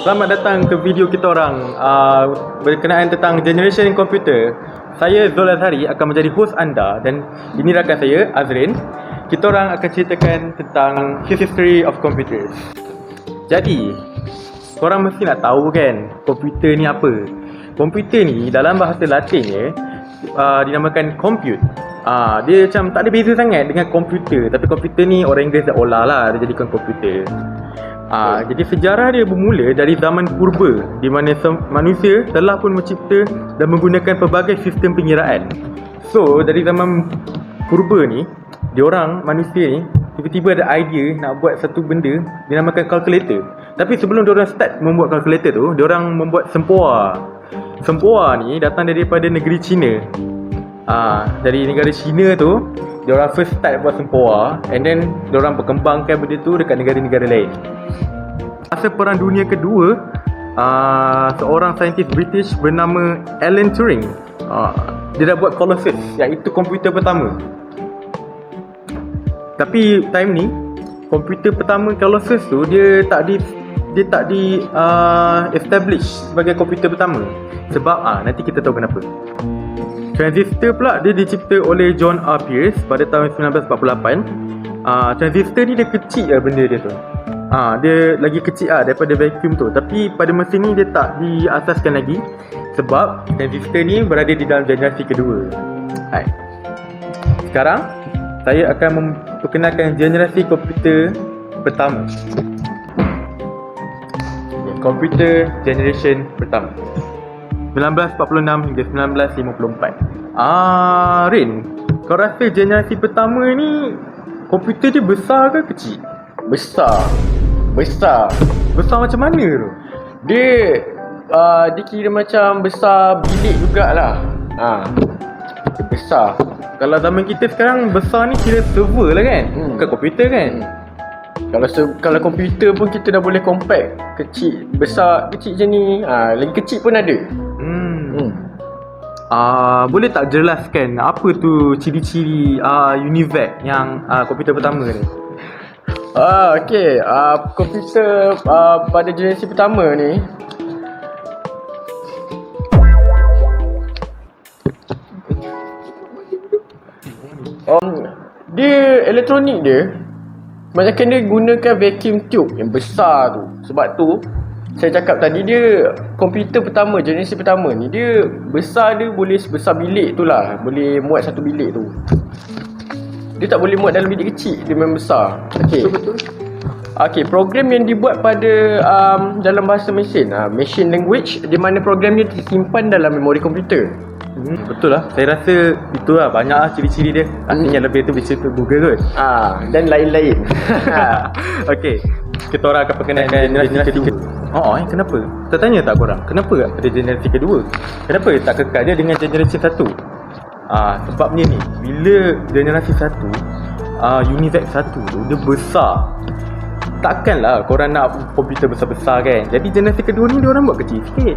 Selamat datang ke video kita orang berkenaan tentang generation komputer. Saya Zul Azhari akan menjadi host anda dan ini rakan saya Azrin. Kita orang akan ceritakan tentang history of computers. Jadi, korang mesti nak tahu kan komputer ni apa. Komputer ni dalam bahasa Latinnya dinamakan compute. Dia macam tak ada beza sangat dengan komputer, tapi komputer ni orang Inggeris dah olah lah, dia jadikan komputer. Jadi sejarah dia bermula dari zaman purba di mana manusia telah pun mencipta dan menggunakan pelbagai sistem pengiraan. So dari zaman purba ni, diorang manusia ni tiba-tiba ada idea nak buat satu benda dinamakan calculator. Tapi sebelum diorang start membuat calculator tu, diorang membuat sempoa. Sempoa ni datang daripada negeri China. Dari negara China tu, diorang first start buat sempoa, and then diorang berkembangkan benda tu dekat negara-negara lain. Masa Perang Dunia Kedua, seorang saintis British bernama Alan Turing, dia dah buat Colossus, iaitu komputer pertama. Tapi time ni, komputer pertama Colossus tu dia tak di establish sebagai komputer pertama. Sebab nanti kita tahu kenapa. Transistor pula dia dicipta oleh John R. Pierce pada tahun 1948. Transistor ni dia kecil lah benda dia tu. Dia lagi kecil daripada vacuum tu. Tapi pada masa ni dia tak diasaskan lagi sebab transistor ni berada di dalam generasi kedua. Sekarang saya akan memperkenalkan generasi komputer pertama. Komputer generation pertama 1946 hingga 1954. Rin, kau rasa generasi pertama ni komputer dia besar ke kecil? Besar Besar macam mana tu? Dia kira macam besar bilik jugalah. Dia besar. Kalau zaman kita sekarang besar ni kira server lah kan? Bukan komputer kan? Kalau komputer pun kita dah boleh compact. Kecil, besar, kecil macam ni. Lagi kecil pun ada. Boleh tak jelaskan apa tu ciri-ciri UNIVAC yang komputer pertama ni? Okey. Komputer pada generasi pertama ni, dia elektronik dia kebanyakan dia gunakan vacuum tube yang besar tu. Sebab tu saya cakap tadi, dia komputer pertama, generasi pertama ni, dia besar, dia boleh sebesar bilik tu lah. Boleh muat satu bilik tu. Dia tak boleh muat dalam bilik kecil, dia memang besar. Betul. Okey, program yang dibuat pada dalam bahasa mesin, machine language, di mana programnya disimpan dalam memori komputer. Betul lah. Saya rasa itulah banyak lah ciri-ciri dia. Artinya lebih tu bisa tu Google kot. Dan lain-lain. Okey, kita orang akan perkenalkan generasi kedua. Kenapa? Tertanya tak korang? Kenapa pada generasi kedua? Kenapa tak kekal dia dengan generasi satu? Sebabnya ni, bila generasi satu, UNIVAC satu tu dia besar. Takkanlah korang nak komputer besar-besar kan. Jadi generasi kedua ni diorang buat kecil sikit.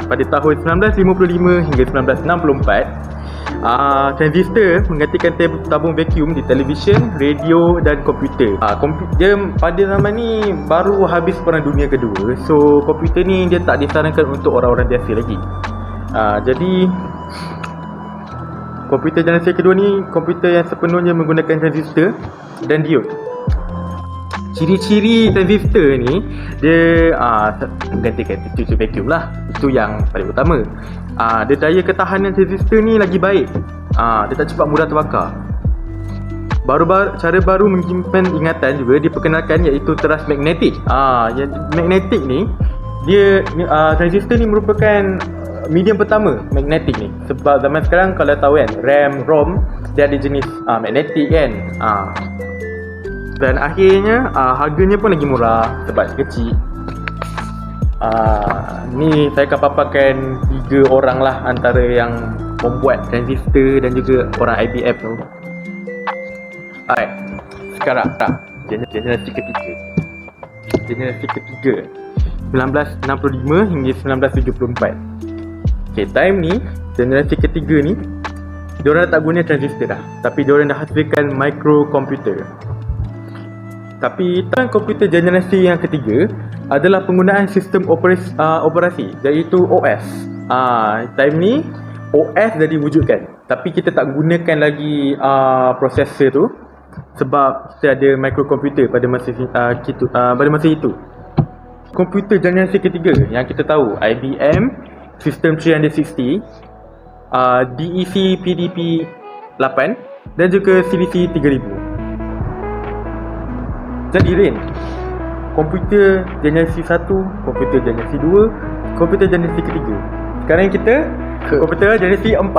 Pada tahun 1955 hingga 1964, transistor menggantikan tabung vacuum di televisyen, radio dan komputer. Dia pada zaman ni baru habis Perang Dunia Kedua. So komputer ni dia tak disarankan untuk orang-orang biasa lagi. Jadi komputer generasi kedua ni komputer yang sepenuhnya menggunakan transistor dan diod. Ciri-ciri transistor ni, dia menggantikan tube vacuum lah. Itu yang paling utama. Dia daya ketahanan transistor ni lagi baik. Dia tak cepat mudah terbakar. Cara baru menyimpan ingatan juga diperkenalkan, iaitu teras magnetik. Yang magnetik ni, dia transistor ni merupakan medium pertama magnetik ni. Sebab zaman sekarang kalau tahu kan, RAM, ROM dia ada jenis magnetik kan. Dan akhirnya harganya pun lagi murah sebab kecil. Ni saya akan paparkan 3 orang lah antara yang membuat transistor dan juga orang IBM tu. Alright, sekarang generasi ketiga. Generasi ketiga 1965 hingga 1974. Okay, time ni generasi ketiga ni diorang tak guna transistor dah, tapi diorang dah hasilkan microkomputer. Tapi komputer generasi yang ketiga adalah penggunaan sistem operasi iaitu OS. Time ni OS dah diwujudkan, tapi kita tak gunakan lagi processor tu sebab kita ada microkomputer pada masa itu. Komputer generasi ketiga yang kita tahu IBM System 360, DEC PDP 8 dan juga CDC 3000. Jadi Rin, komputer generasi 1, komputer generasi 2, komputer generasi ketiga. Sekarang kita komputer generasi 4.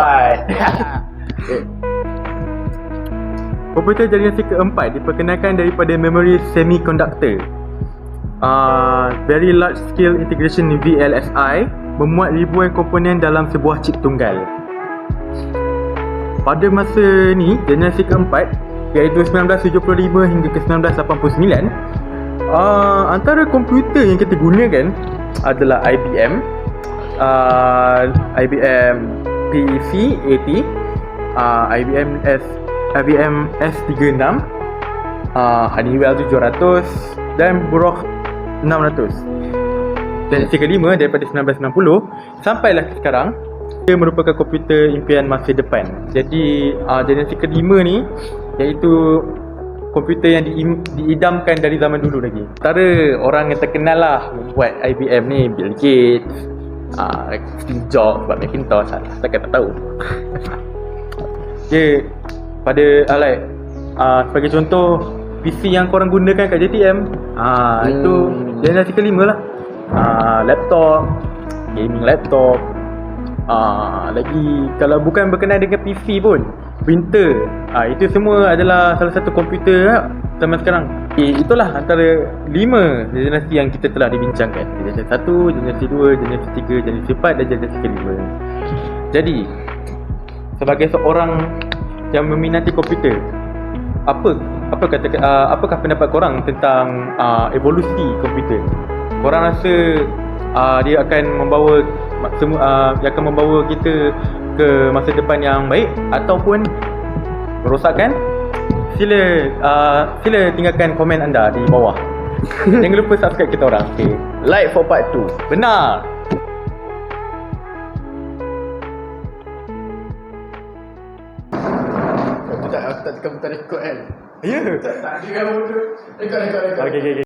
Komputer generasi keempat diperkenalkan daripada memori semiconductor. Very large scale integration VLSI memuat ribuan komponen dalam sebuah chip tunggal. Pada masa ni, generasi keempat iaitu 1975 hingga ke 1989, antara komputer yang kita gunakan adalah IBM PEC-80, IBM S36, Honeywell 700 dan Brock 600. Generasi kelima daripada 1990 sampailah ke sekarang, dia merupakan komputer impian masa depan. Jadi generasi kelima ni iaitu komputer yang diidamkan dari zaman dulu lagi. Antara orang yang terkenal lah buat IBM ni Bill Gates, Steve Jobs buat Macintosh, takkan tak tahu. Dia pada sebagai contoh PC yang korang gunakan kat JTM, itu generasi kelima lah. Laptop, gaming laptop, lagi kalau bukan berkenaan dengan PC pun, printer, itu semua adalah salah satu komputer zaman sekarang. Itulah antara 5 generasi yang kita telah dibincangkan. Generasi 1, generasi 2, generasi 3, generasi 4 dan generasi kelima. Jadi sebagai seorang yang meminati komputer, apakah pendapat korang tentang evolusi komputer? Korang rasa dia akan membawa kita ke masa depan yang baik ataupun merosakkan? Sila tinggalkan komen anda di bawah. Jangan lupa subscribe kita orang. Okay. Like for part 2. Benar. Aku tak tekan butang record kan. Ya. Tak juga bodoh. Rekod. Okay.